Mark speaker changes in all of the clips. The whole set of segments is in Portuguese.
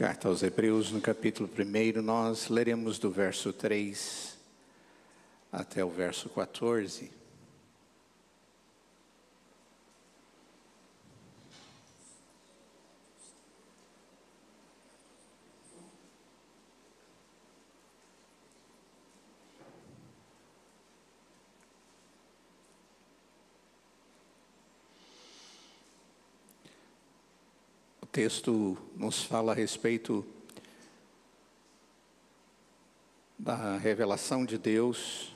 Speaker 1: Carta aos Hebreus, no capítulo 1, nós leremos do verso 3 até o verso 14. O texto nos fala a respeito da revelação de Deus,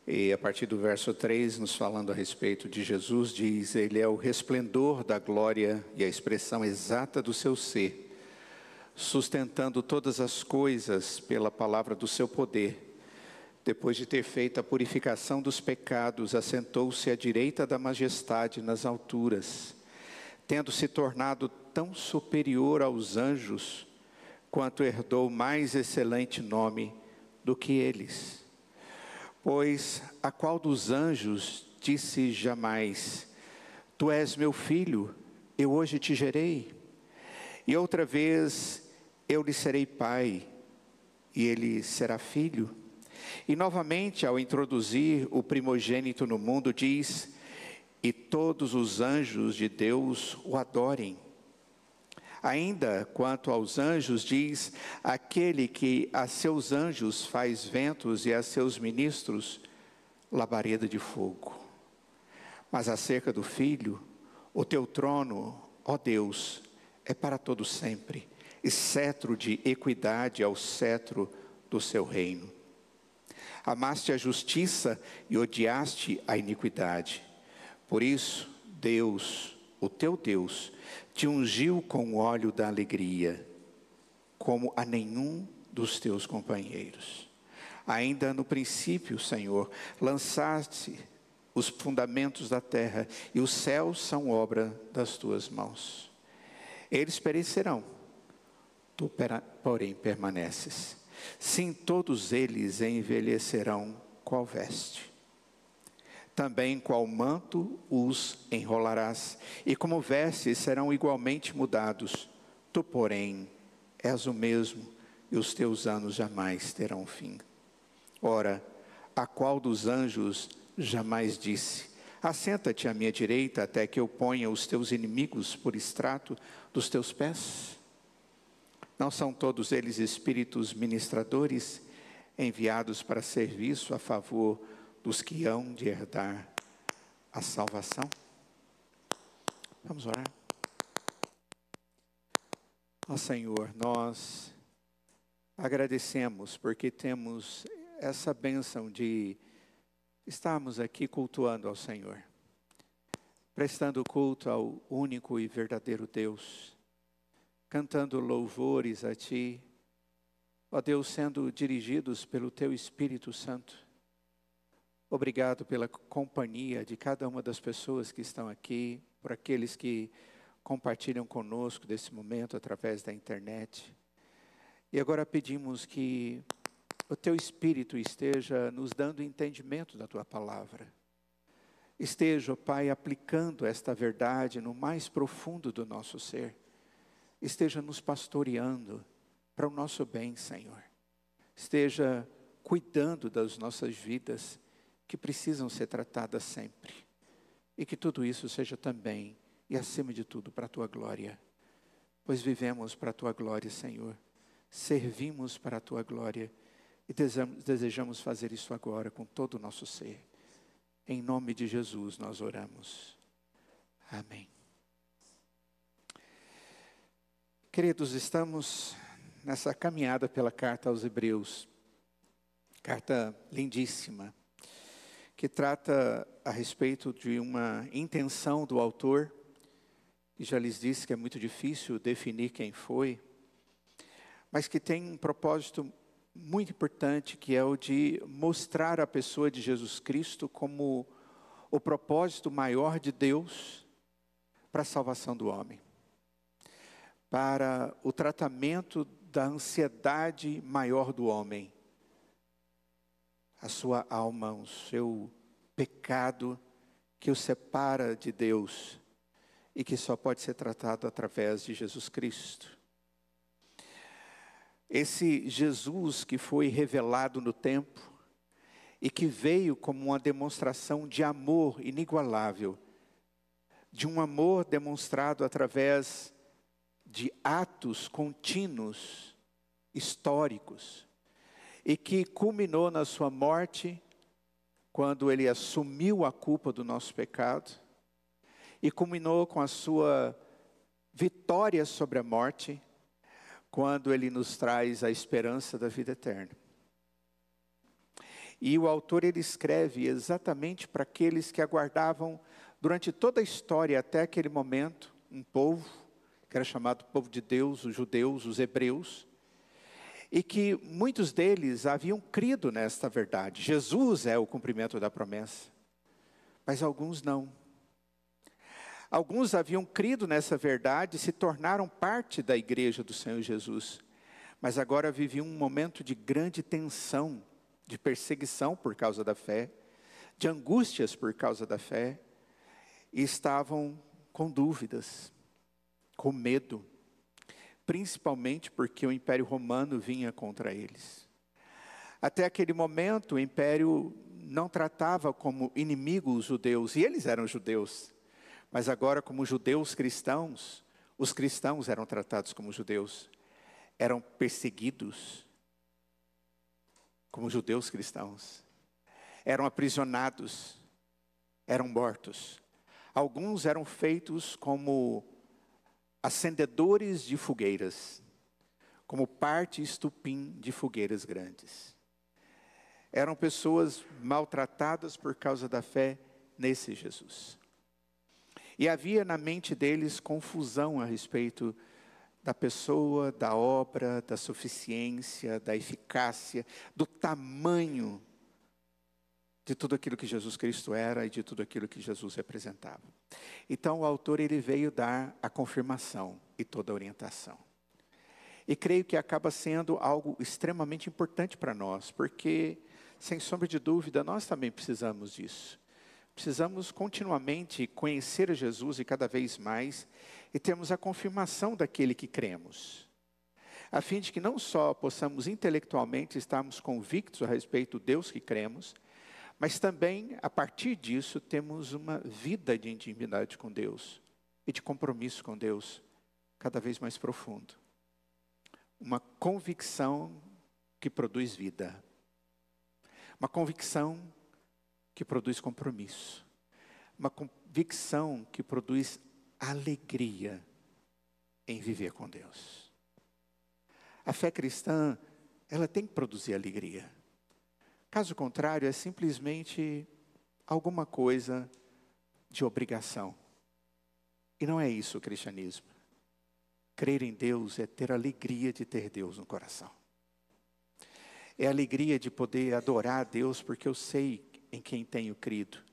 Speaker 1: e a partir do verso 3, nos falando a respeito de Jesus, diz: Ele é o resplendor da glória e a expressão exata do seu ser, sustentando todas as coisas pela palavra do seu poder. Depois de ter feito a purificação dos pecados, assentou-se à direita da majestade nas alturas, tendo se tornado tão superior aos anjos, quanto herdou mais excelente nome do que eles. Pois a qual dos anjos disse jamais: Tu és meu filho, eu hoje te gerei? E outra vez: Eu lhe serei pai, e ele será filho? E novamente, ao introduzir o primogênito no mundo, diz: E todos os anjos de Deus o adorem. Ainda quanto aos anjos, diz: Aquele que a seus anjos faz ventos e a seus ministros labareda de fogo. Mas acerca do Filho: O teu trono, ó Deus, é para todo sempre, e cetro de equidade é o cetro do seu reino. Amaste a justiça e odiaste a iniquidade. Por isso, Deus, o teu Deus, te ungiu com o óleo da alegria, como a nenhum dos teus companheiros. Ainda no princípio, Senhor, lançaste os fundamentos da terra, e os céus são obra das tuas mãos. Eles perecerão, tu, porém, permaneces. Sim, todos eles envelhecerão qual veste. Também qual manto os enrolarás, e como vestes serão igualmente mudados. Tu, porém, és o mesmo, e os teus anos jamais terão fim. Ora, a qual dos anjos jamais disse: Assenta-te à minha direita, até que eu ponha os teus inimigos por estrato dos teus pés? Não são todos eles espíritos ministradores, enviados para serviço a favor dos que hão de herdar a salvação? Vamos orar. Ó Senhor, nós agradecemos porque temos essa bênção de estarmos aqui cultuando ao Senhor, prestando culto ao único e verdadeiro Deus, cantando louvores a Ti, ó Deus, sendo dirigidos pelo Teu Espírito Santo. Obrigado pela companhia de cada uma das pessoas que estão aqui, por aqueles que compartilham conosco desse momento através da internet. E agora pedimos que o Teu Espírito esteja nos dando entendimento da Tua palavra. Esteja, ó Pai, aplicando esta verdade no mais profundo do nosso ser. Esteja nos pastoreando para o nosso bem, Senhor. Esteja cuidando das nossas vidas, que precisam ser tratadas sempre. E que tudo isso seja também, e acima de tudo, para a Tua glória. Pois vivemos para a Tua glória, Senhor. Servimos para a Tua glória. E desejamos fazer isso agora com todo o nosso ser. Em nome de Jesus nós oramos. Amém. Queridos, estamos nessa caminhada pela carta aos Hebreus. Carta lindíssima, que trata a respeito de uma intenção do autor, que já lhes disse que é muito difícil definir quem foi, mas que tem um propósito muito importante, que é o de mostrar a pessoa de Jesus Cristo como o propósito maior de Deus para a salvação do homem, para o tratamento da ansiedade maior do homem, a sua alma, o seu pecado que o separa de Deus e que só pode ser tratado através de Jesus Cristo. Esse Jesus que foi revelado no tempo e que veio como uma demonstração de amor inigualável, de um amor demonstrado através de atos contínuos, históricos, e que culminou na sua morte, quando ele assumiu a culpa do nosso pecado, e culminou com a sua vitória sobre a morte, quando ele nos traz a esperança da vida eterna. E o autor ele escreve exatamente para aqueles que aguardavam durante toda a história até aquele momento, um povo que era chamado povo de Deus, os judeus, os hebreus, e que muitos deles haviam crido nesta verdade. Jesus é o cumprimento da promessa, mas alguns não. Alguns haviam crido nessa verdade e se tornaram parte da igreja do Senhor Jesus, mas agora viviam um momento de grande tensão, de perseguição por causa da fé, de angústias por causa da fé, e estavam com dúvidas, com medo, principalmente porque o Império Romano vinha contra eles. Até aquele momento, o Império não tratava como inimigo os judeus, e eles eram judeus, mas agora como judeus cristãos, os cristãos eram tratados como judeus, eram perseguidos como judeus cristãos, eram aprisionados, eram mortos. Alguns eram feitos como acendedores de fogueiras, como parte estupim de fogueiras grandes. Eram pessoas maltratadas por causa da fé nesse Jesus. E havia na mente deles confusão a respeito da pessoa, da obra, da suficiência, da eficácia, do tamanho de tudo aquilo que Jesus Cristo era e de tudo aquilo que Jesus representava. Então o autor ele veio dar a confirmação e toda a orientação. E creio que acaba sendo algo extremamente importante para nós, porque, sem sombra de dúvida, nós também precisamos disso. Precisamos continuamente conhecer a Jesus e cada vez mais, e termos a confirmação daquele que cremos, a fim de que não só possamos intelectualmente estarmos convictos a respeito do Deus que cremos, mas também, a partir disso, temos uma vida de intimidade com Deus e de compromisso com Deus cada vez mais profundo. Uma convicção que produz vida. Uma convicção que produz compromisso. Uma convicção que produz alegria em viver com Deus. A fé cristã, ela tem que produzir alegria. Caso contrário, é simplesmente alguma coisa de obrigação. E não é isso o cristianismo. Crer em Deus é ter alegria de ter Deus no coração. É a alegria de poder adorar a Deus, porque eu sei em quem tenho crido.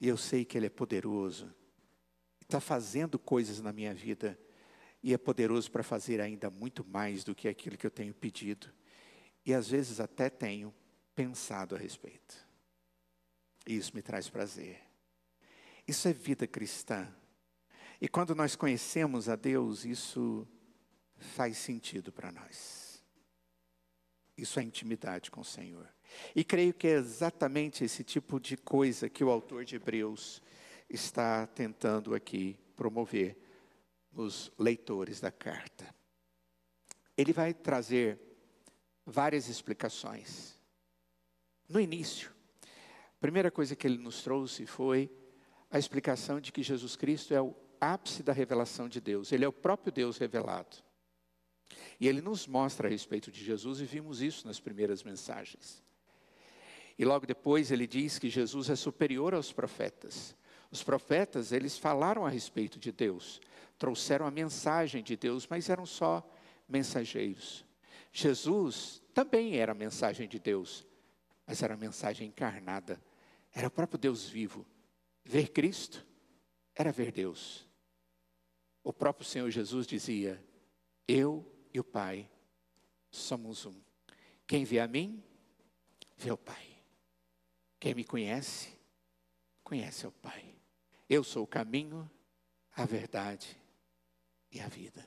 Speaker 1: E eu sei que Ele é poderoso. Está fazendo coisas na minha vida. E é poderoso para fazer ainda muito mais do que aquilo que eu tenho pedido. E às vezes até tenho pensado a respeito. E isso me traz prazer. Isso é vida cristã. E quando nós conhecemos a Deus, isso faz sentido para nós. Isso é intimidade com o Senhor. E creio que é exatamente esse tipo de coisa que o autor de Hebreus está tentando aqui promover nos leitores da carta. Ele vai trazer várias explicações. No início, a primeira coisa que ele nos trouxe foi a explicação de que Jesus Cristo é o ápice da revelação de Deus. Ele é o próprio Deus revelado. E ele nos mostra a respeito de Jesus, e vimos isso nas primeiras mensagens. E logo depois ele diz que Jesus é superior aos profetas. Os profetas, eles falaram a respeito de Deus, trouxeram a mensagem de Deus, mas eram só mensageiros. Jesus também era a mensagem de Deus, mas era a mensagem encarnada. Era o próprio Deus vivo. Ver Cristo era ver Deus. O próprio Senhor Jesus dizia: eu e o Pai somos um. Quem vê a mim, vê o Pai. Quem me conhece, conhece o Pai. Eu sou o caminho, a verdade e a vida.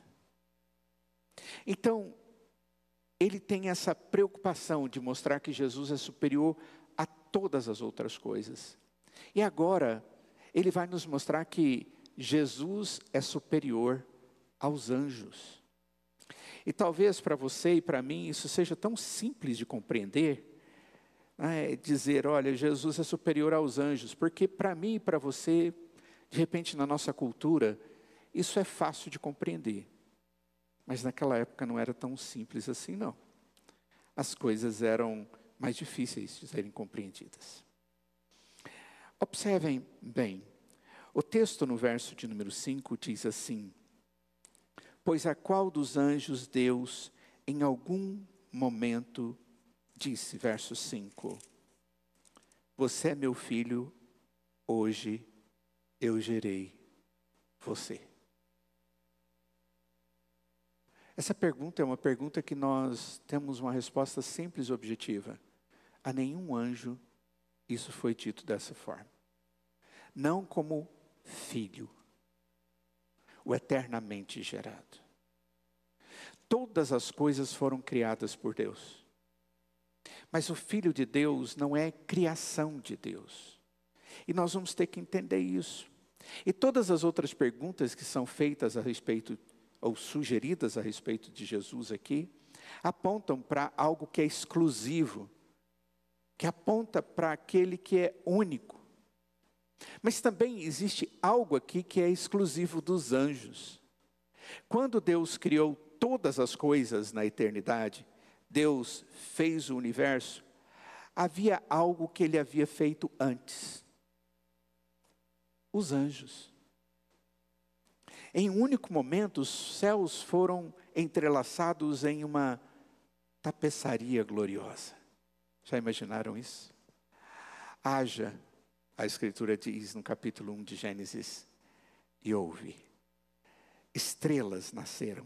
Speaker 1: Então, ele tem essa preocupação de mostrar que Jesus é superior a todas as outras coisas. E agora, ele vai nos mostrar que Jesus é superior aos anjos. E talvez para você e para mim isso seja tão simples de compreender, né? Dizer, olha, Jesus é superior aos anjos, porque para mim e para você, de repente na nossa cultura, isso é fácil de compreender. Mas naquela época não era tão simples assim, não. As coisas eram mais difíceis de serem compreendidas. Observem bem, o texto no verso de número 5 diz assim: pois a qual dos anjos Deus em algum momento disse, verso 5, você é meu filho, hoje eu gerei você. Essa pergunta é uma pergunta que nós temos uma resposta simples e objetiva. A nenhum anjo isso foi dito dessa forma. Não como filho, o eternamente gerado. Todas as coisas foram criadas por Deus. Mas o Filho de Deus não é criação de Deus. E nós vamos ter que entender isso. E todas as outras perguntas que são feitas a respeito, ou sugeridas a respeito de Jesus aqui, apontam para algo que é exclusivo, que aponta para aquele que é único. Mas também existe algo aqui que é exclusivo dos anjos. Quando Deus criou todas as coisas na eternidade, Deus fez o universo, havia algo que ele havia feito antes. Os anjos. Em um único momento, os céus foram entrelaçados em uma tapeçaria gloriosa. Já imaginaram isso? Haja, a Escritura diz no capítulo 1 de Gênesis, e houve. Estrelas nasceram,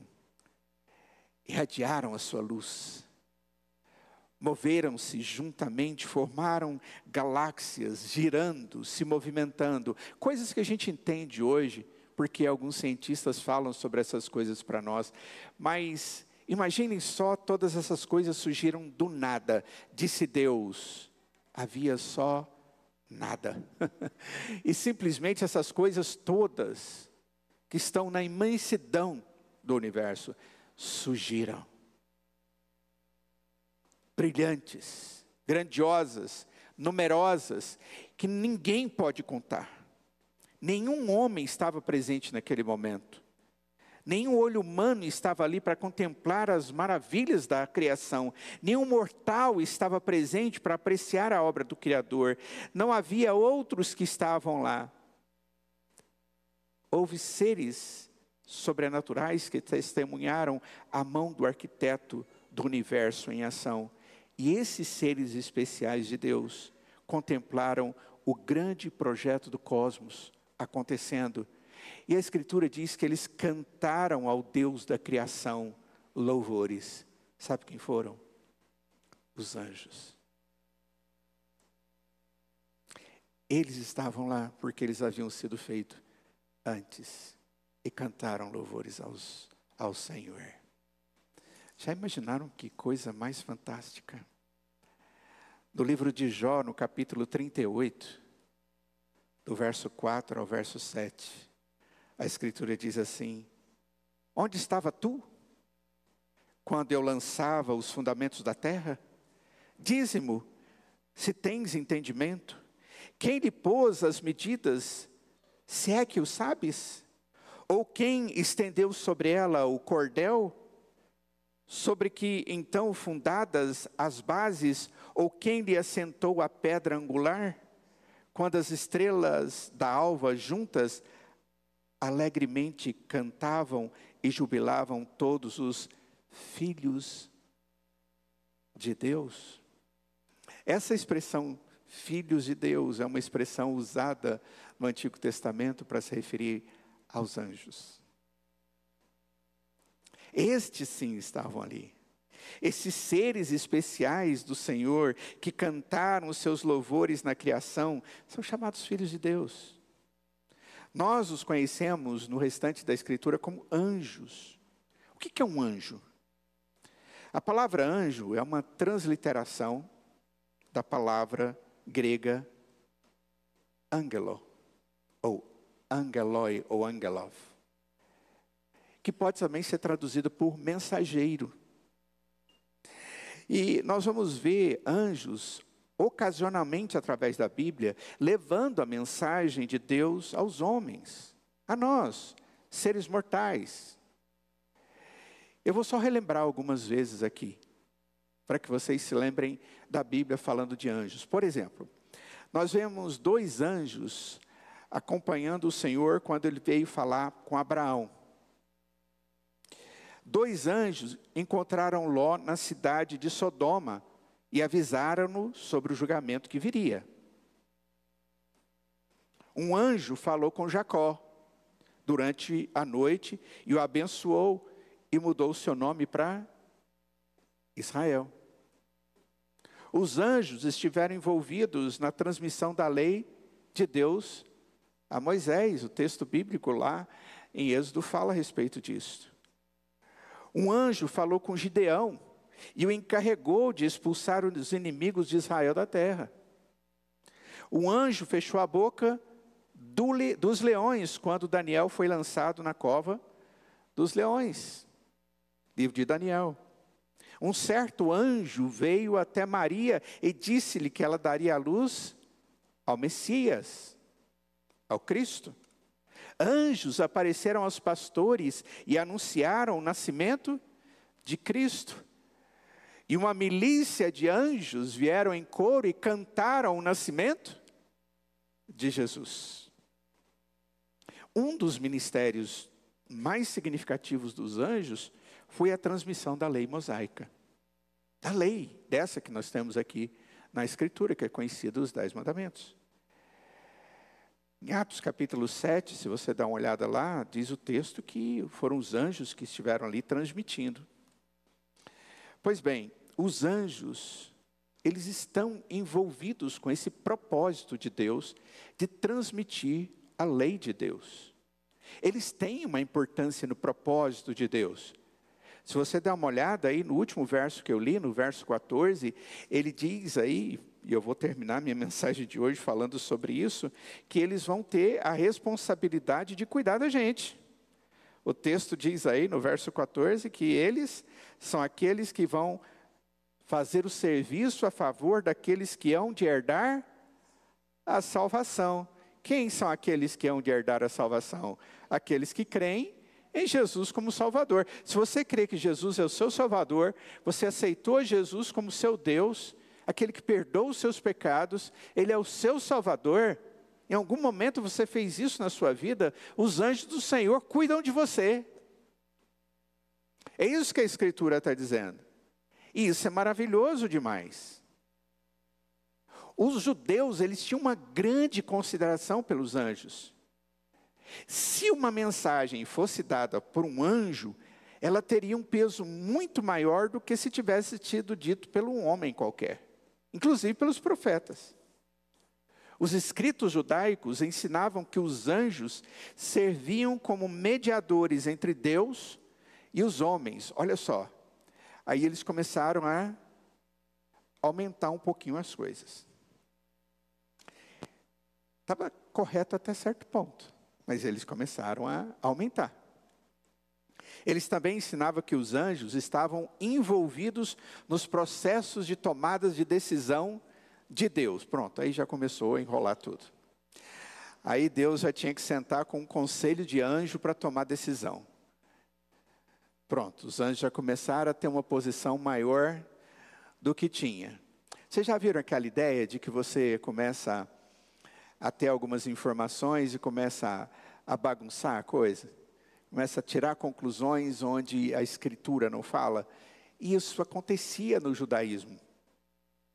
Speaker 1: irradiaram a sua luz, moveram-se juntamente, formaram galáxias, girando, se movimentando. Coisas que a gente entende hoje, porque alguns cientistas falam sobre essas coisas para nós. Mas imaginem só, todas essas coisas surgiram do nada. Disse Deus, havia só nada. E simplesmente essas coisas todas, que estão na imensidão do universo, surgiram. Brilhantes, grandiosas, numerosas, que ninguém pode contar. Nenhum homem estava presente naquele momento. Nenhum olho humano estava ali para contemplar as maravilhas da criação. Nenhum mortal estava presente para apreciar a obra do Criador. Não havia outros que estavam lá. Houve seres sobrenaturais que testemunharam a mão do arquiteto do universo em ação. E esses seres especiais de Deus contemplaram o grande projeto do cosmos acontecendo. E a Escritura diz que eles cantaram ao Deus da criação louvores. Sabe quem foram? Os anjos. Eles estavam lá porque eles haviam sido feitos antes e cantaram louvores ao Senhor. Já imaginaram que coisa mais fantástica? No livro de Jó, no capítulo 38, do verso 4 ao verso 7, a Escritura diz assim: onde estava tu, quando eu lançava os fundamentos da terra? Dize-mo, se tens entendimento, quem lhe pôs as medidas, se é que o sabes? Ou quem estendeu sobre ela o cordel, sobre que então fundadas as bases, ou quem lhe assentou a pedra angular? Quando as estrelas da alva juntas alegremente cantavam e jubilavam todos os filhos de Deus. Essa expressão, filhos de Deus, é uma expressão usada no Antigo Testamento para se referir aos anjos. Estes sim estavam ali. Esses seres especiais do Senhor, que cantaram os seus louvores na criação, são chamados filhos de Deus. Nós os conhecemos no restante da Escritura como anjos. O que é um anjo? A palavra anjo é uma transliteração da palavra grega angelo, ou angeloi, ou angelov, que pode também ser traduzido por mensageiro. E nós vamos ver anjos, ocasionalmente através da Bíblia, levando a mensagem de Deus aos homens, a nós, seres mortais. Eu vou só relembrar algumas vezes aqui, para que vocês se lembrem da Bíblia falando de anjos. Por exemplo, nós vemos 2 anjos acompanhando o Senhor quando ele veio falar com Abraão. 2 anjos encontraram Ló na cidade de Sodoma e avisaram-no sobre o julgamento que viria. Um anjo falou com Jacó durante a noite e o abençoou e mudou o seu nome para Israel. Os anjos estiveram envolvidos na transmissão da lei de Deus a Moisés. O texto bíblico lá em Êxodo fala a respeito disso. Um anjo falou com Gideão e o encarregou de expulsar os inimigos de Israel da terra. O anjo fechou a boca dos leões quando Daniel foi lançado na cova dos leões. Livro de Daniel. Um certo anjo veio até Maria e disse-lhe que ela daria a luz ao Messias, ao Cristo. Anjos apareceram aos pastores e anunciaram o nascimento de Cristo. E uma milícia de anjos vieram em coro e cantaram o nascimento de Jesus. Um dos ministérios mais significativos dos anjos foi a transmissão da lei mosaica. Da lei, dessa que nós temos aqui na Escritura, que é conhecida os 10 mandamentos. Em Atos capítulo 7, se você dá uma olhada lá, diz o texto que foram os anjos que estiveram ali transmitindo. Pois bem, os anjos, eles estão envolvidos com esse propósito de Deus de transmitir a lei de Deus. Eles têm uma importância no propósito de Deus. Se você der uma olhada aí no último verso que eu li, no verso 14, ele diz aí, e eu vou terminar minha mensagem de hoje falando sobre isso, que eles vão ter a responsabilidade de cuidar da gente. O texto diz aí no verso 14 que eles são aqueles que vão fazer o serviço a favor daqueles que hão de herdar a salvação. Quem são aqueles que hão de herdar a salvação? Aqueles que creem em Jesus como Salvador. Se você crê que Jesus é o seu Salvador, você aceitou Jesus como seu Deus, aquele que perdoa os seus pecados, Ele é o seu Salvador. Em algum momento você fez isso na sua vida, os anjos do Senhor cuidam de você. É isso que a Escritura está dizendo. E isso é maravilhoso demais. Os judeus, eles tinham uma grande consideração pelos anjos. Se uma mensagem fosse dada por um anjo, ela teria um peso muito maior do que se tivesse sido dito por um homem qualquer, inclusive pelos profetas. Os escritos judaicos ensinavam que os anjos serviam como mediadores entre Deus e os homens. Olha só, aí eles começaram a aumentar um pouquinho as coisas. Estava correto até certo ponto, mas eles começaram a aumentar. Eles também ensinavam que os anjos estavam envolvidos nos processos de tomadas de decisão de Deus. Pronto, aí já começou a enrolar tudo. Aí Deus já tinha que sentar com um conselho de anjo para tomar decisão. Pronto, os anjos já começaram a ter uma posição maior do que tinha. Vocês já viram aquela ideia de que você começa a ter algumas informações e começa a bagunçar a coisa? Começa a tirar conclusões onde a Escritura não fala? E isso acontecia no judaísmo.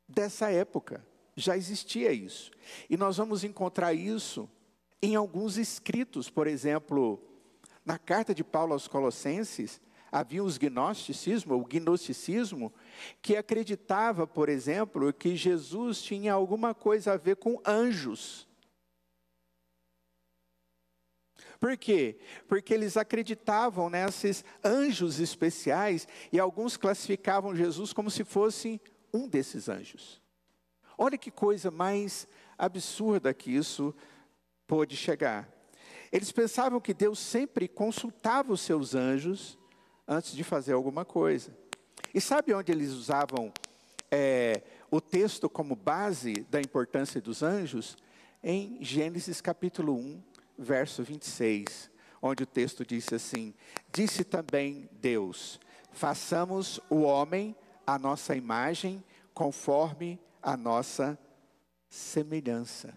Speaker 1: Dessa época, já existia isso. E nós vamos encontrar isso em alguns escritos. Por exemplo, na carta de Paulo aos Colossenses, havia o gnosticismo, que acreditava, por exemplo, que Jesus tinha alguma coisa a ver com anjos. Por quê? Porque eles acreditavam nesses anjos especiais e alguns classificavam Jesus como se fosse um desses anjos. Olha que coisa mais absurda que isso pôde chegar. Eles pensavam que Deus sempre consultava os seus anjos antes de fazer alguma coisa. E sabe onde eles usavam o texto como base da importância dos anjos? Em Gênesis capítulo 1, verso 26, onde o texto disse assim: disse também Deus, façamos o homem à nossa imagem, conforme a nossa semelhança.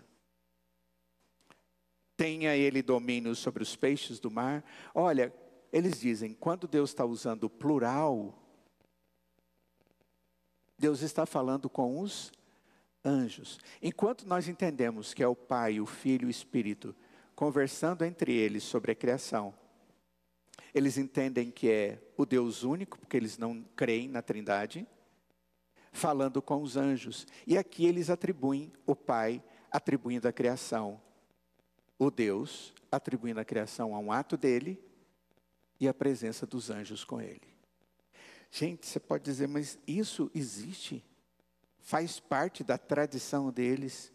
Speaker 1: Tenha ele domínio sobre os peixes do mar. Olha, eles dizem, quando Deus está usando o plural, Deus está falando com os anjos. Enquanto nós entendemos que é o Pai, o Filho e o Espírito conversando entre eles sobre a criação, eles entendem que é o Deus único, porque eles não creem na Trindade, falando com os anjos. E aqui eles atribuem o Pai, atribuindo a criação, o Deus, atribuindo a criação a um ato dele e a presença dos anjos com ele. Gente, você pode dizer, mas isso existe? Faz parte da tradição deles?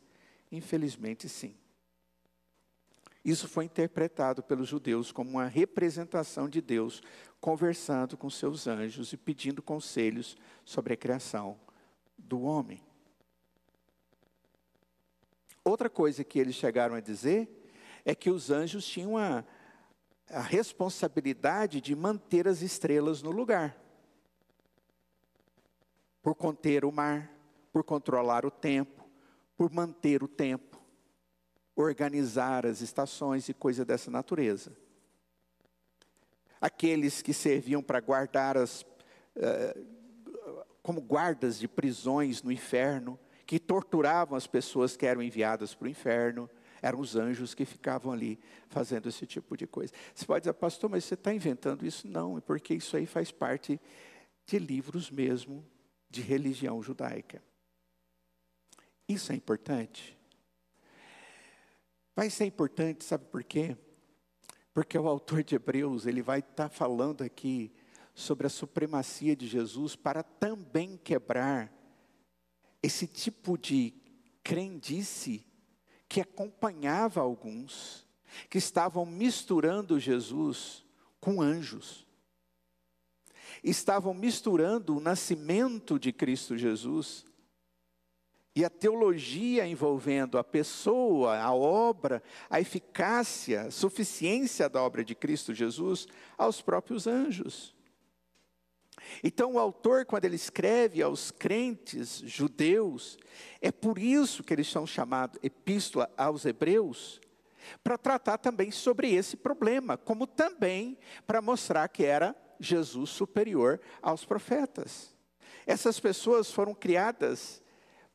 Speaker 1: Infelizmente, sim. Isso foi interpretado pelos judeus como uma representação de Deus conversando com seus anjos e pedindo conselhos sobre a criação do homem. Outra coisa que eles chegaram a dizer é que os anjos tinham a responsabilidade de manter as estrelas no lugar. Por conter o mar, por controlar o tempo, por manter o tempo, organizar as estações e coisa dessa natureza. Aqueles que serviam para guardar como guardas de prisões no inferno, que torturavam as pessoas que eram enviadas para o inferno, eram os anjos que ficavam ali fazendo esse tipo de coisa. Você pode dizer, pastor, mas você está inventando isso? Não, é porque isso aí faz parte de livros mesmo de religião judaica. Isso é importante? Vai ser importante, sabe por quê? Porque o autor de Hebreus, ele vai estar falando aqui sobre a supremacia de Jesus para também quebrar esse tipo de crendice que acompanhava alguns que estavam misturando Jesus com anjos. Estavam misturando o nascimento de Cristo Jesus e a teologia envolvendo a pessoa, a obra, a eficácia, a suficiência da obra de Cristo Jesus aos próprios anjos. Então o autor, quando ele escreve aos crentes judeus, é por isso que eles são chamados Epístola aos Hebreus, para tratar também sobre esse problema, como também para mostrar que era Jesus superior aos profetas. Essas pessoas foram criadas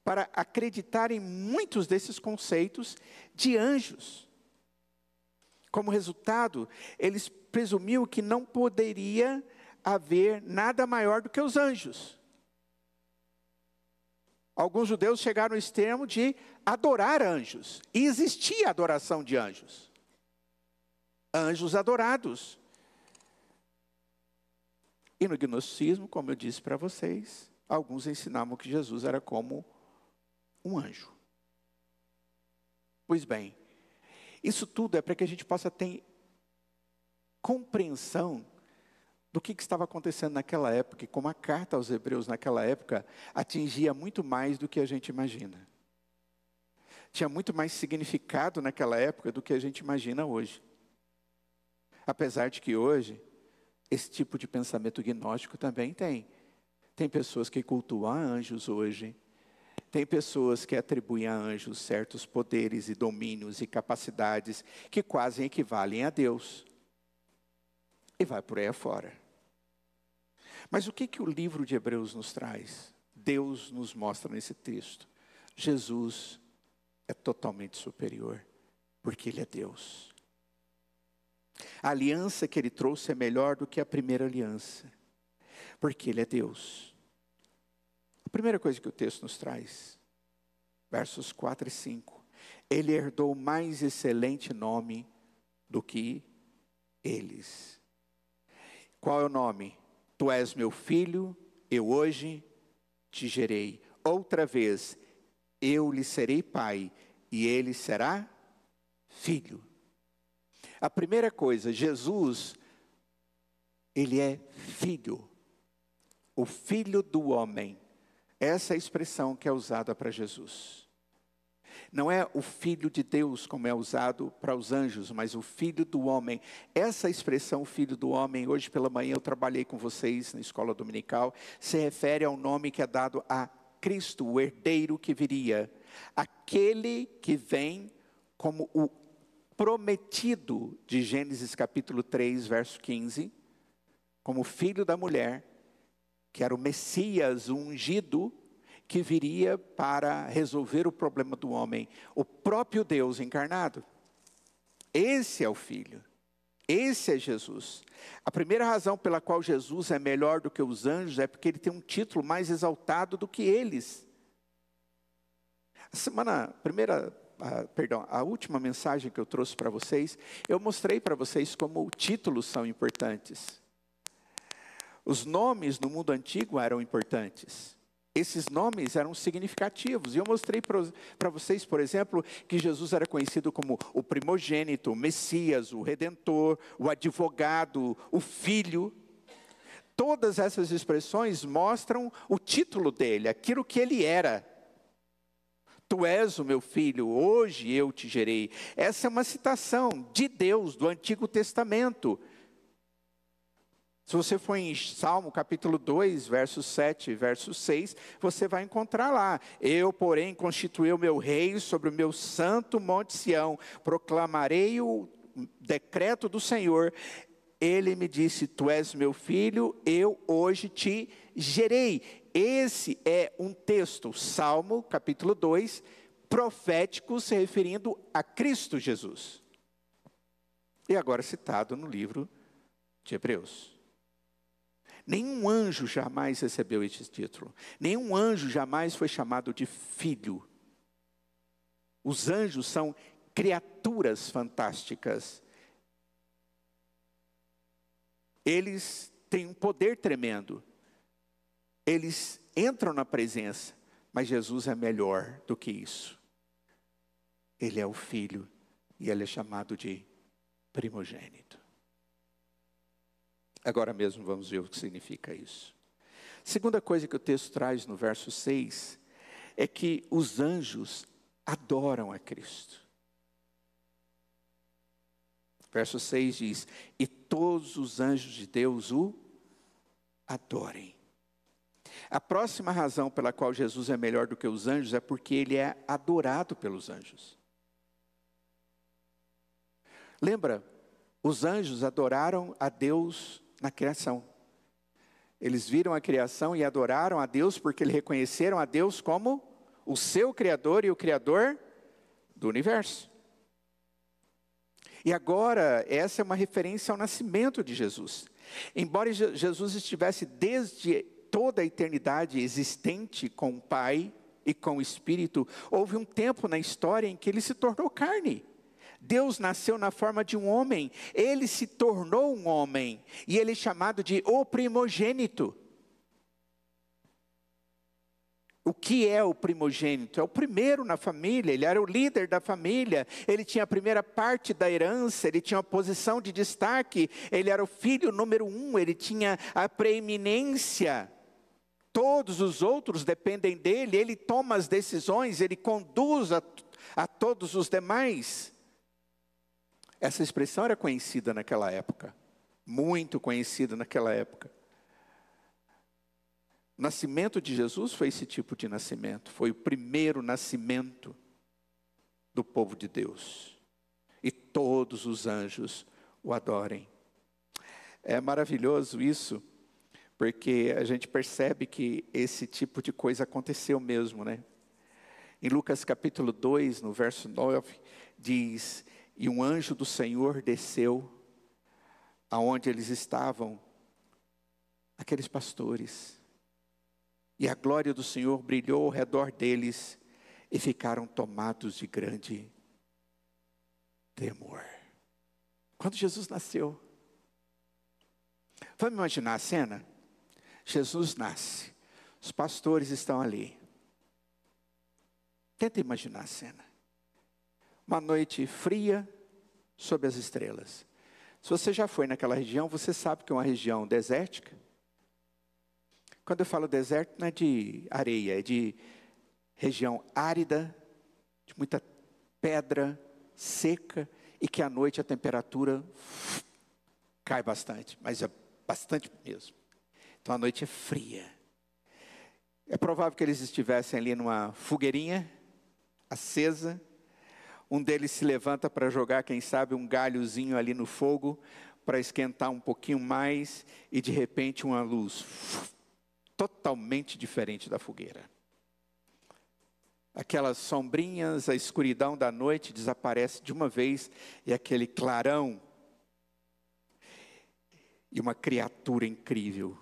Speaker 1: para acreditar em muitos desses conceitos de anjos. Como resultado, eles presumiam que não poderia haver nada maior do que os anjos. Alguns judeus chegaram ao extremo de adorar anjos. E existia adoração de anjos. Anjos adorados. E no gnosticismo, como eu disse para vocês, alguns ensinavam que Jesus era como um anjo. Pois bem, isso tudo é para que a gente possa ter compreensão do que estava acontecendo naquela época, e como a carta aos Hebreus naquela época atingia muito mais do que a gente imagina. Tinha muito mais significado naquela época do que a gente imagina hoje. Apesar de que hoje, esse tipo de pensamento gnóstico também tem. Tem pessoas que cultuam a anjos hoje. Tem pessoas que atribuem a anjos certos poderes e domínios e capacidades que quase equivalem a Deus. E vai por aí afora. Mas o que o livro de Hebreus nos traz? Deus nos mostra nesse texto. Jesus é totalmente superior, porque Ele é Deus. A aliança que Ele trouxe é melhor do que a primeira aliança, porque Ele é Deus. A primeira coisa que o texto nos traz, versos 4 e 5. Ele herdou o mais excelente nome do que eles. Qual é o nome? Tu és meu filho, eu hoje te gerei. Outra vez, eu lhe serei pai, e ele será filho. A primeira coisa, Jesus, ele é filho. O filho do homem. Essa é a expressão que é usada para Jesus. Não é o filho de Deus, como é usado para os anjos, mas o filho do homem. Essa expressão, filho do homem, hoje pela manhã eu trabalhei com vocês na escola dominical, se refere ao nome que é dado a Cristo, o herdeiro que viria. Aquele que vem como o prometido de Gênesis capítulo 3, verso 15, como filho da mulher, que era o Messias, o ungido, que viria para resolver o problema do homem, o próprio Deus encarnado. Esse é o Filho, esse é Jesus. A primeira razão pela qual Jesus é melhor do que os anjos é porque ele tem um título mais exaltado do que eles. A última mensagem que eu trouxe para vocês, eu mostrei para vocês como títulos são importantes. Os nomes no mundo antigo eram importantes. Esses nomes eram significativos. E eu mostrei para vocês, por exemplo, que Jesus era conhecido como o primogênito, o Messias, o Redentor, o advogado, o Filho. Todas essas expressões mostram o título dele, aquilo que ele era. Tu és o meu filho, hoje eu te gerei. Essa é uma citação de Deus, do Antigo Testamento. Se você for em Salmo capítulo 2, versos 7 e verso 6, você vai encontrar lá. Eu, porém, constituí o meu rei sobre o meu santo monte Sião, proclamarei o decreto do Senhor. Ele me disse, tu és meu filho, eu hoje te gerei. Esse é um texto, Salmo capítulo 2, profético, se referindo a Cristo Jesus. E agora citado no livro de Hebreus. Nenhum anjo jamais recebeu esse título. Nenhum anjo jamais foi chamado de filho. Os anjos são criaturas fantásticas. Eles têm um poder tremendo. Eles entram na presença, mas Jesus é melhor do que isso. Ele é o filho e ele é chamado de primogênito. Agora mesmo vamos ver o que significa isso. Segunda coisa que o texto traz no verso 6 é que os anjos adoram a Cristo. Verso 6 diz, e todos os anjos de Deus o adorem. A próxima razão pela qual Jesus é melhor do que os anjos é porque ele é adorado pelos anjos. Lembra, os anjos adoraram a Deus na criação. Eles viram a criação e adoraram a Deus porque eles reconheceram a Deus como o seu Criador e o Criador do universo. E agora, essa é uma referência ao nascimento de Jesus. Embora Jesus estivesse desde toda a eternidade existente com o Pai e com o Espírito, houve um tempo na história em que ele se tornou carne. Deus nasceu na forma de um homem, ele se tornou um homem, e ele é chamado de o primogênito. O que é o primogênito? É o primeiro na família, ele era o líder da família, ele tinha a primeira parte da herança, ele tinha uma posição de destaque, ele era o filho número 1, ele tinha a preeminência. Todos os outros dependem dele, ele toma as decisões, ele conduz a todos os demais. Essa expressão era conhecida naquela época, muito conhecida naquela época. O nascimento de Jesus foi esse tipo de nascimento, foi o primeiro nascimento do povo de Deus. E todos os anjos o adorem. É maravilhoso isso, porque a gente percebe que esse tipo de coisa aconteceu mesmo, né? Em Lucas capítulo 2, no verso 9, diz, e um anjo do Senhor desceu aonde eles estavam, aqueles pastores. E a glória do Senhor brilhou ao redor deles e ficaram tomados de grande temor. Quando Jesus nasceu. Vamos imaginar a cena? Jesus nasce. Os pastores estão ali. Tenta imaginar a cena. Uma noite fria sob as estrelas. Se você já foi naquela região, você sabe que é uma região desértica. Quando eu falo deserto, não é de areia, é de região árida, de muita pedra, seca, e que à noite a temperatura cai bastante, mas é bastante mesmo. Então a noite é fria. É provável que eles estivessem ali numa fogueirinha acesa. Um deles se levanta para jogar, quem sabe, um galhozinho ali no fogo, para esquentar um pouquinho mais, e de repente uma luz totalmente diferente da fogueira. Aquelas sombrinhas, a escuridão da noite desaparece de uma vez, e aquele clarão, e uma criatura incrível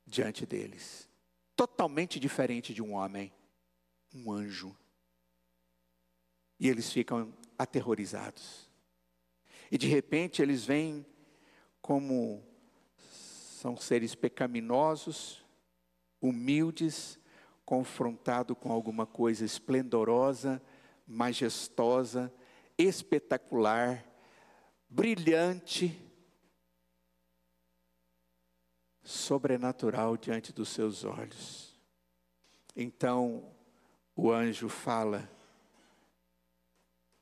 Speaker 1: diante deles. Totalmente diferente de um homem, um anjo. E eles ficam aterrorizados. E de repente eles veem como são seres pecaminosos, humildes, confrontado com alguma coisa esplendorosa, majestosa, espetacular, brilhante, sobrenatural diante dos seus olhos. Então o anjo fala: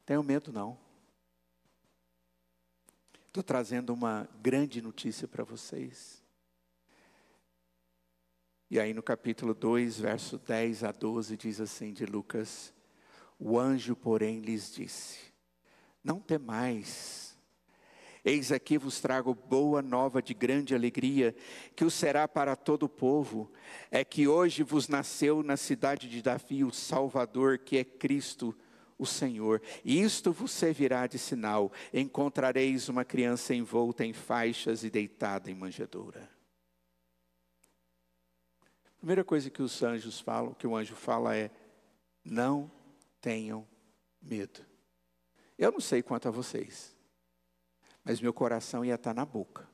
Speaker 1: tenham medo não. Estou trazendo uma grande notícia para vocês. E aí no capítulo 2, verso 10 a 12, diz assim de Lucas: o anjo, porém, lhes disse: não temais, eis aqui vos trago boa nova de grande alegria, que o será para todo o povo. É que hoje vos nasceu na cidade de Davi o Salvador, que é Cristo o Senhor. E isto vos servirá de sinal: encontrareis uma criança envolta em faixas e deitada em manjedoura. A primeira coisa que os anjos falam, que o anjo fala é: não tenham medo. Eu não sei quanto a vocês, mas meu coração ia estar na boca,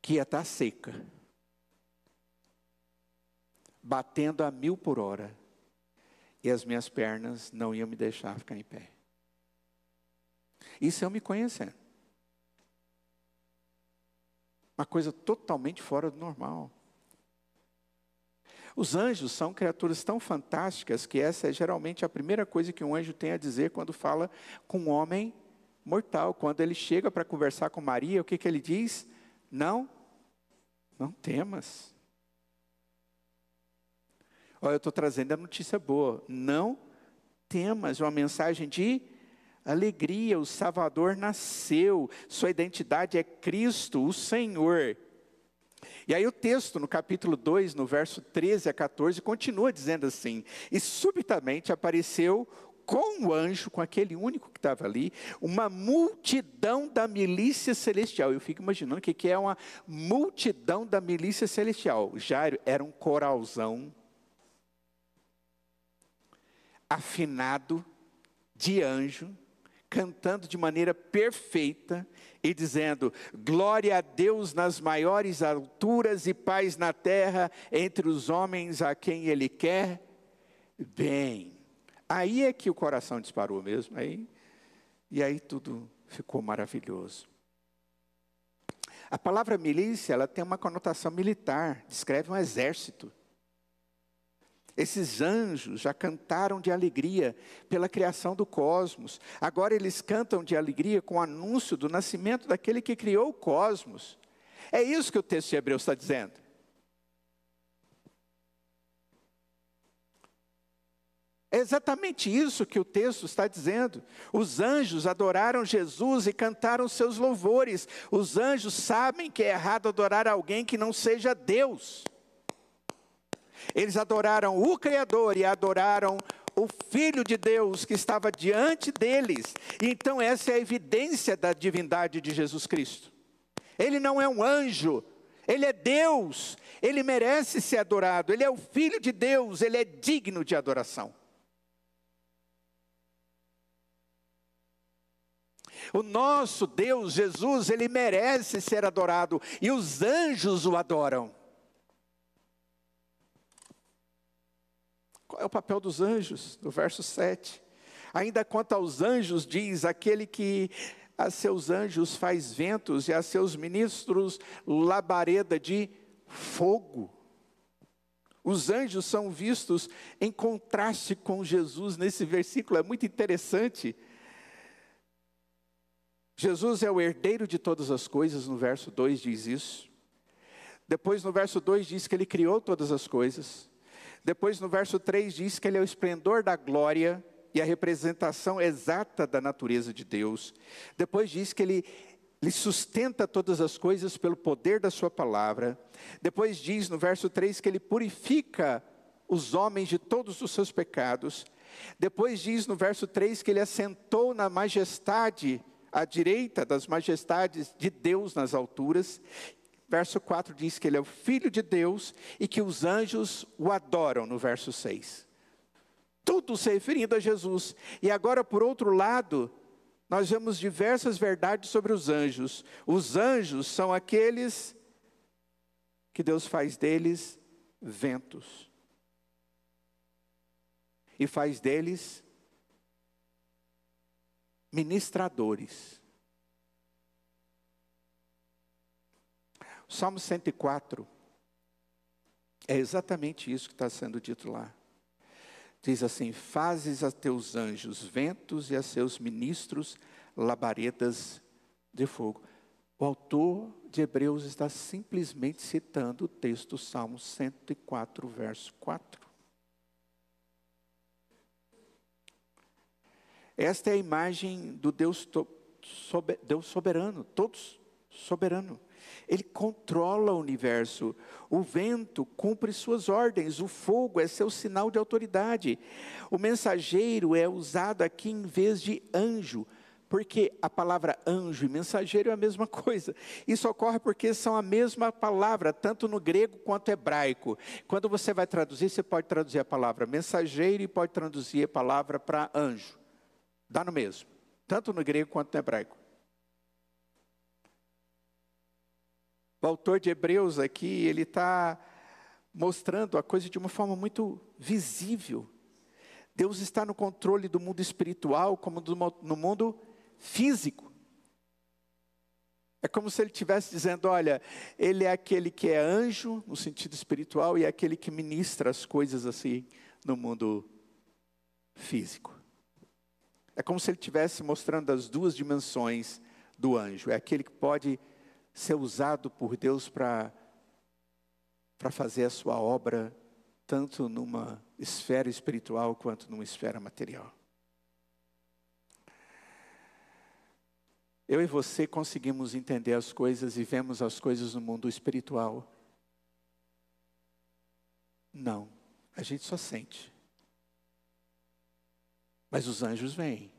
Speaker 1: que ia estar seca, batendo a 1000 por hora, e as minhas pernas não iam me deixar ficar em pé. Isso eu me conhecendo. Uma coisa totalmente fora do normal. Os anjos são criaturas tão fantásticas que essa é geralmente a primeira coisa que um anjo tem a dizer quando fala com um homem mortal. Quando ele chega para conversar com Maria, o que ele diz? Não temas. Olha, eu estou trazendo a notícia boa. Não temas, uma mensagem de alegria. O Salvador nasceu, sua identidade é Cristo, o Senhor. E aí o texto no capítulo 2, no verso 13 a 14, continua dizendo assim: e subitamente apareceu com o anjo, com aquele único que estava ali, uma multidão da milícia celestial. Eu fico imaginando o que é uma multidão da milícia celestial. Jairo, era um coralzão afinado de anjo, cantando de maneira perfeita e dizendo: glória a Deus nas maiores alturas e paz na terra entre os homens a quem Ele quer bem. Aí é que o coração disparou mesmo, e aí tudo ficou maravilhoso. A palavra milícia, ela tem uma conotação militar, descreve um exército. Esses anjos já cantaram de alegria pela criação do cosmos. Agora eles cantam de alegria com o anúncio do nascimento daquele que criou o cosmos. É isso que o texto de Hebreus está dizendo. É exatamente isso que o texto está dizendo. Os anjos adoraram Jesus e cantaram seus louvores. Os anjos sabem que é errado adorar alguém que não seja Deus. Eles adoraram o Criador e adoraram o Filho de Deus que estava diante deles. Então essa é a evidência da divindade de Jesus Cristo. Ele não é um anjo, Ele é Deus. Ele merece ser adorado, Ele é o Filho de Deus, Ele é digno de adoração. O nosso Deus, Jesus, ele merece ser adorado, e os anjos o adoram. Qual é o papel dos anjos? No verso 7. Ainda quanto aos anjos, diz: aquele que a seus anjos faz ventos e a seus ministros labareda de fogo. Os anjos são vistos em contraste com Jesus nesse versículo, é muito interessante. Jesus é o herdeiro de todas as coisas, no verso 2 diz isso. Depois no verso 2 diz que ele criou todas as coisas. Depois no verso 3 diz que ele é o esplendor da glória e a representação exata da natureza de Deus. Depois diz que ele sustenta todas as coisas pelo poder da sua palavra. Depois diz no verso 3 que ele purifica os homens de todos os seus pecados. Depois diz no verso 3 que ele assentou na majestade, à direita das majestades de Deus nas alturas. Verso 4 diz que ele é o Filho de Deus e que os anjos o adoram, no verso 6. Tudo se referindo a Jesus. E agora, por outro lado, nós vemos diversas verdades sobre os anjos. Os anjos são aqueles que Deus faz deles ventos. E faz deles ministradores. O Salmo 104 é exatamente isso que está sendo dito lá. Diz assim: fazes a teus anjos ventos e a seus ministros labaredas de fogo. O autor de Hebreus está simplesmente citando o texto Salmo 104, verso 4. Esta é a imagem do Deus soberano, todos soberano. Ele controla o universo. O vento cumpre suas ordens. O fogo é seu sinal de autoridade. O mensageiro é usado aqui em vez de anjo, porque a palavra anjo e mensageiro é a mesma coisa. Isso ocorre porque são a mesma palavra, tanto no grego quanto no hebraico. Quando você vai traduzir, você pode traduzir a palavra mensageiro e pode traduzir a palavra para anjo. Dá no mesmo, tanto no grego quanto no hebraico. O autor de Hebreus aqui, ele está mostrando a coisa de uma forma muito visível. Deus está no controle do mundo espiritual como no mundo físico. É como se ele estivesse dizendo: olha, ele é aquele que é anjo no sentido espiritual e é aquele que ministra as coisas assim no mundo físico. É como se ele estivesse mostrando as duas dimensões do anjo. É aquele que pode ser usado por Deus para fazer a sua obra, tanto numa esfera espiritual quanto numa esfera material. Eu e você conseguimos entender as coisas e vemos as coisas no mundo espiritual? Não, a gente só sente. Mas os anjos vêm.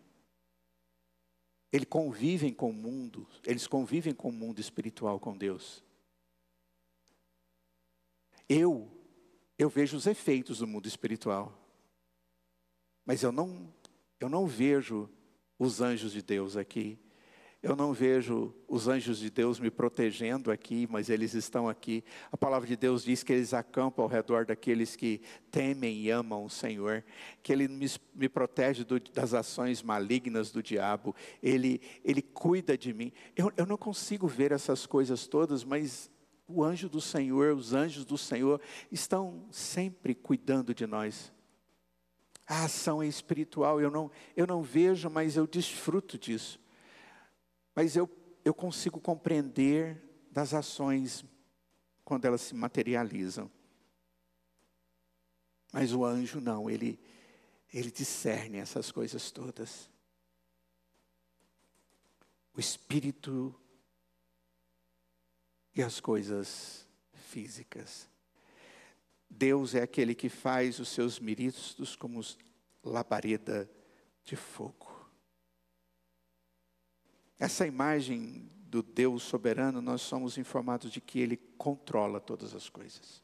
Speaker 1: Eles convivem com o mundo espiritual com Deus. Eu vejo os efeitos do mundo espiritual. Mas eu não vejo os anjos de Deus aqui. Eu não vejo os anjos de Deus me protegendo aqui, mas eles estão aqui. A palavra de Deus diz que eles acampam ao redor daqueles que temem e amam o Senhor, que Ele me protege das ações malignas do diabo, Ele cuida de mim. Eu não consigo ver essas coisas todas, mas o anjo do Senhor, os anjos do Senhor estão sempre cuidando de nós. A ação é espiritual, eu não vejo, mas eu desfruto disso. Mas eu consigo compreender das ações quando elas se materializam. Mas o anjo não, ele discerne essas coisas todas. O espírito e as coisas físicas. Deus é aquele que faz os seus ministros como labareda de fogo. Essa imagem do Deus soberano, nós somos informados de que Ele controla todas as coisas.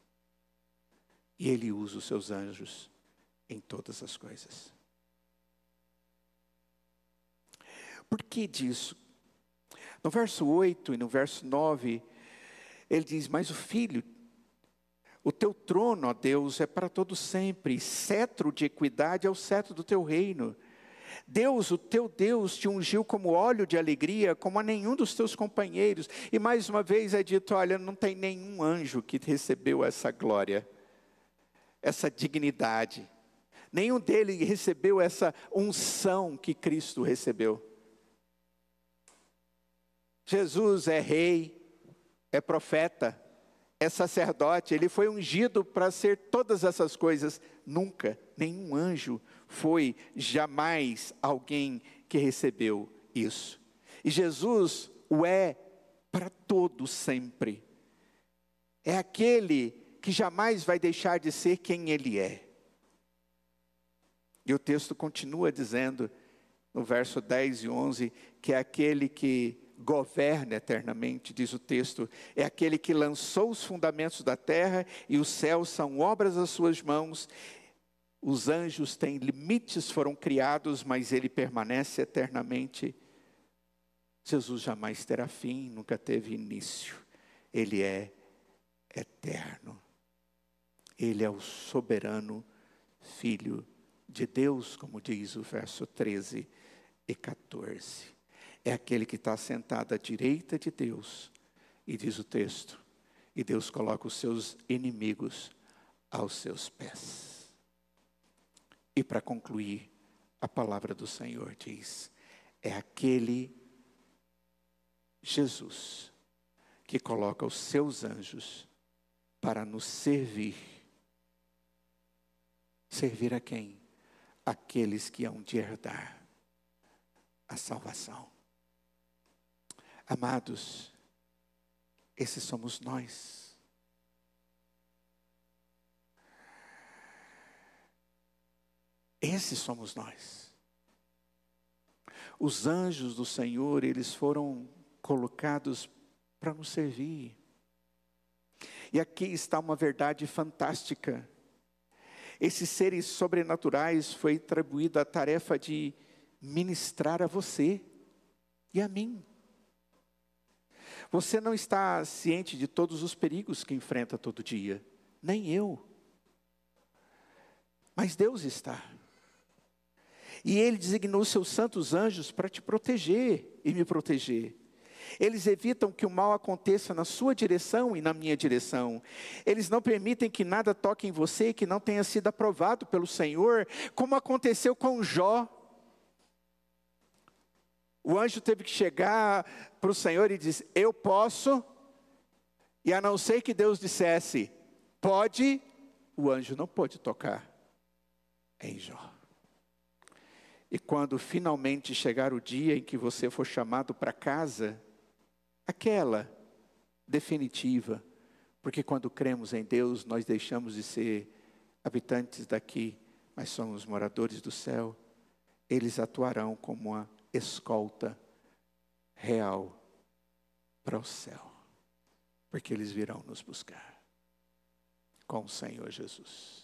Speaker 1: E Ele usa os seus anjos em todas as coisas. Por que disso? No verso 8 e no verso 9, ele diz: mas o Filho, o teu trono, ó Deus, é para todo sempre, cetro de equidade é o cetro do teu reino. Deus, o teu Deus, te ungiu como óleo de alegria, como a nenhum dos teus companheiros. E mais uma vez é dito, olha, não tem nenhum anjo que recebeu essa glória, essa dignidade. Nenhum deles recebeu essa unção que Cristo recebeu. Jesus é rei, é profeta, é sacerdote, ele foi ungido para ser todas essas coisas. Nunca, nenhum anjo foi jamais alguém que recebeu isso. E Jesus o é para todo sempre. É aquele que jamais vai deixar de ser quem ele é. E o texto continua dizendo, no verso 10 e 11, que é aquele que governa eternamente, diz o texto, é aquele que lançou os fundamentos da terra e os céus são obras das suas mãos. Os anjos têm limites, foram criados, mas ele permanece eternamente. Jesus jamais terá fim, nunca teve início. Ele é eterno. Ele é o soberano Filho de Deus, como diz o verso 13 e 14. É aquele que está sentado à direita de Deus. E diz o texto, e Deus coloca os seus inimigos aos seus pés. E para concluir, a palavra do Senhor diz, é aquele Jesus que coloca os seus anjos para nos servir. Servir a quem? Aqueles que hão de herdar a salvação. Amados, esses somos nós. Esses somos nós. Os anjos do Senhor, eles foram colocados para nos servir. E aqui está uma verdade fantástica. Esses seres sobrenaturais foi atribuída a tarefa de ministrar a você e a mim. Você não está ciente de todos os perigos que enfrenta todo dia, nem eu. Mas Deus está. E Ele designou seus santos anjos para te proteger e me proteger. Eles evitam que o mal aconteça na sua direção e na minha direção. Eles não permitem que nada toque em você que não tenha sido aprovado pelo Senhor, como aconteceu com Jó. O anjo teve que chegar para o Senhor e dizer, eu posso, e a não ser que Deus dissesse, pode, o anjo não pôde tocar em Jó. E quando finalmente chegar o dia em que você for chamado para casa, aquela definitiva, porque quando cremos em Deus, nós deixamos de ser habitantes daqui, mas somos moradores do céu. Eles atuarão como uma escolta real para o céu, porque eles virão nos buscar com o Senhor Jesus.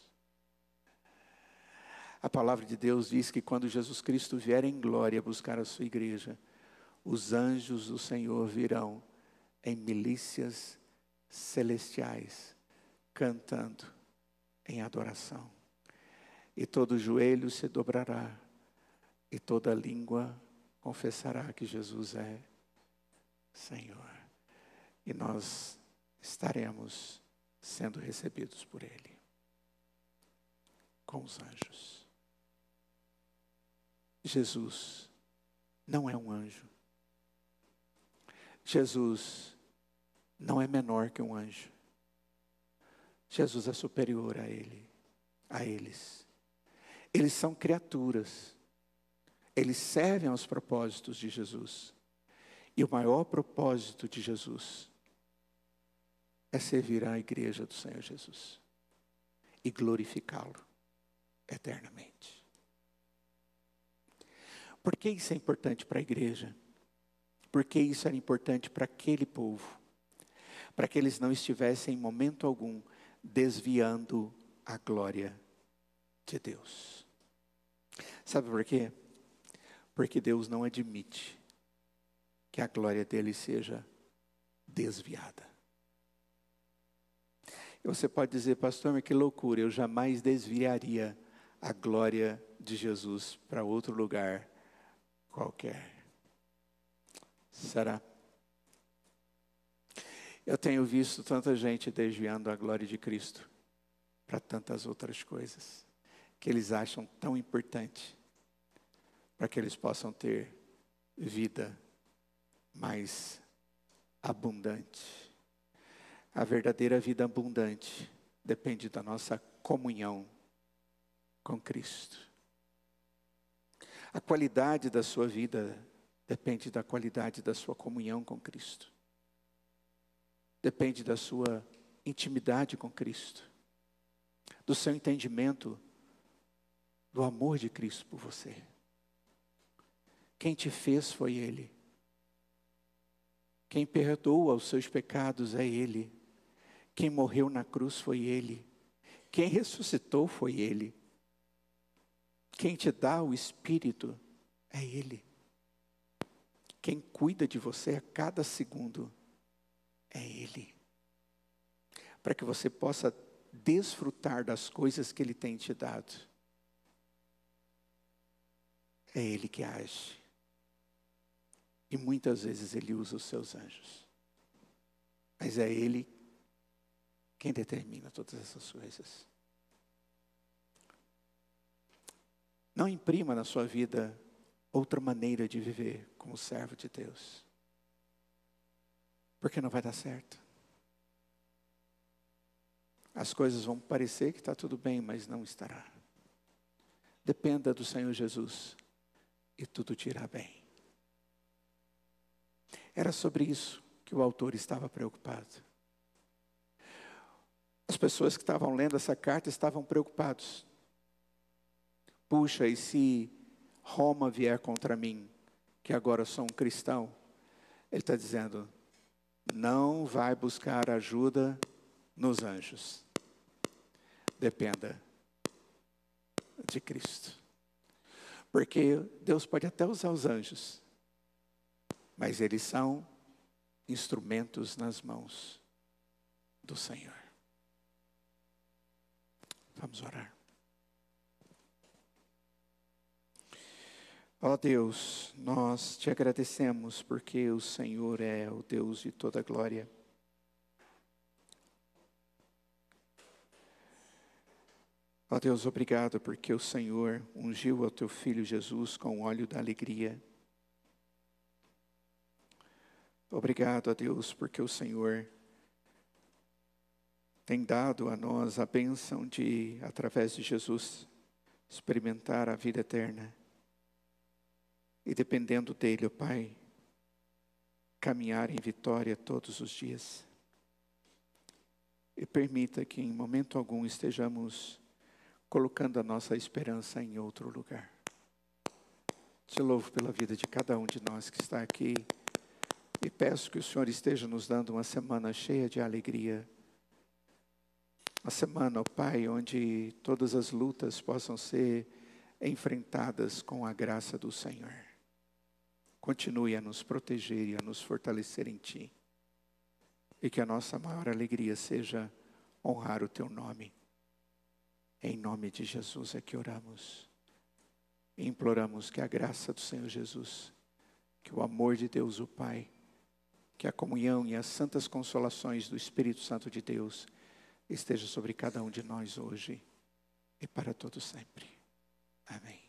Speaker 1: A palavra de Deus diz que quando Jesus Cristo vier em glória buscar a sua igreja, os anjos do Senhor virão em milícias celestiais, cantando em adoração. E todo joelho se dobrará, e toda língua confessará que Jesus é Senhor. E nós estaremos sendo recebidos por Ele, com os anjos. Jesus não é um anjo. Jesus não é menor que um anjo. Jesus é superior a eles. Eles são criaturas. Eles servem aos propósitos de Jesus. E o maior propósito de Jesus é servir à igreja do Senhor Jesus e glorificá-lo eternamente. Por que isso é importante para a igreja? Porque isso era importante para aquele povo, para que eles não estivessem em momento algum desviando a glória de Deus. Sabe por quê? Porque Deus não admite que a glória dele seja desviada. E você pode dizer, pastor, mas que loucura, eu jamais desviaria a glória de Jesus para outro lugar qualquer. Será? Eu tenho visto tanta gente desviando a glória de Cristo para tantas outras coisas que eles acham tão importante para que eles possam ter vida mais abundante. A verdadeira vida abundante depende da nossa comunhão com Cristo. A qualidade da sua vida depende da qualidade da sua comunhão com Cristo. Depende da sua intimidade com Cristo. Do seu entendimento do amor de Cristo por você. Quem te fez foi Ele. Quem perdoa os seus pecados é Ele. Quem morreu na cruz foi Ele. Quem ressuscitou foi Ele. Quem te dá o Espírito é Ele. Quem cuida de você a cada segundo é Ele. Para que você possa desfrutar das coisas que Ele tem te dado. É Ele que age. E muitas vezes Ele usa os seus anjos. Mas é Ele quem determina todas essas coisas. Não imprima na sua vida outra maneira de viver como servo de Deus. Porque não vai dar certo. As coisas vão parecer que está tudo bem, mas não estará. Dependa do Senhor Jesus e tudo te irá bem. Era sobre isso que o autor estava preocupado. As pessoas que estavam lendo essa carta estavam preocupados. Puxa, e se Roma vier contra mim, que agora sou um cristão? Ele está dizendo, não vai buscar ajuda nos anjos. Dependa de Cristo. Porque Deus pode até usar os anjos, mas eles são instrumentos nas mãos do Senhor. Vamos orar. Ó Deus, nós te agradecemos porque o Senhor é o Deus de toda glória. Ó Deus, obrigado porque o Senhor ungiu o teu Filho Jesus com o óleo da alegria. Obrigado a Deus porque o Senhor tem dado a nós a bênção de, através de Jesus, experimentar a vida eterna. E dependendo dele, ó Pai, caminhar em vitória todos os dias. E permita que em momento algum estejamos colocando a nossa esperança em outro lugar. Te louvo pela vida de cada um de nós que está aqui. E peço que o Senhor esteja nos dando uma semana cheia de alegria. Uma semana, ó Pai, onde todas as lutas possam ser enfrentadas com a graça do Senhor. Continue a nos proteger e a nos fortalecer em Ti. E que a nossa maior alegria seja honrar o Teu nome. Em nome de Jesus é que oramos. E imploramos que a graça do Senhor Jesus, que o amor de Deus o Pai, que a comunhão e as santas consolações do Espírito Santo de Deus esteja sobre cada um de nós hoje e para todo sempre. Amém.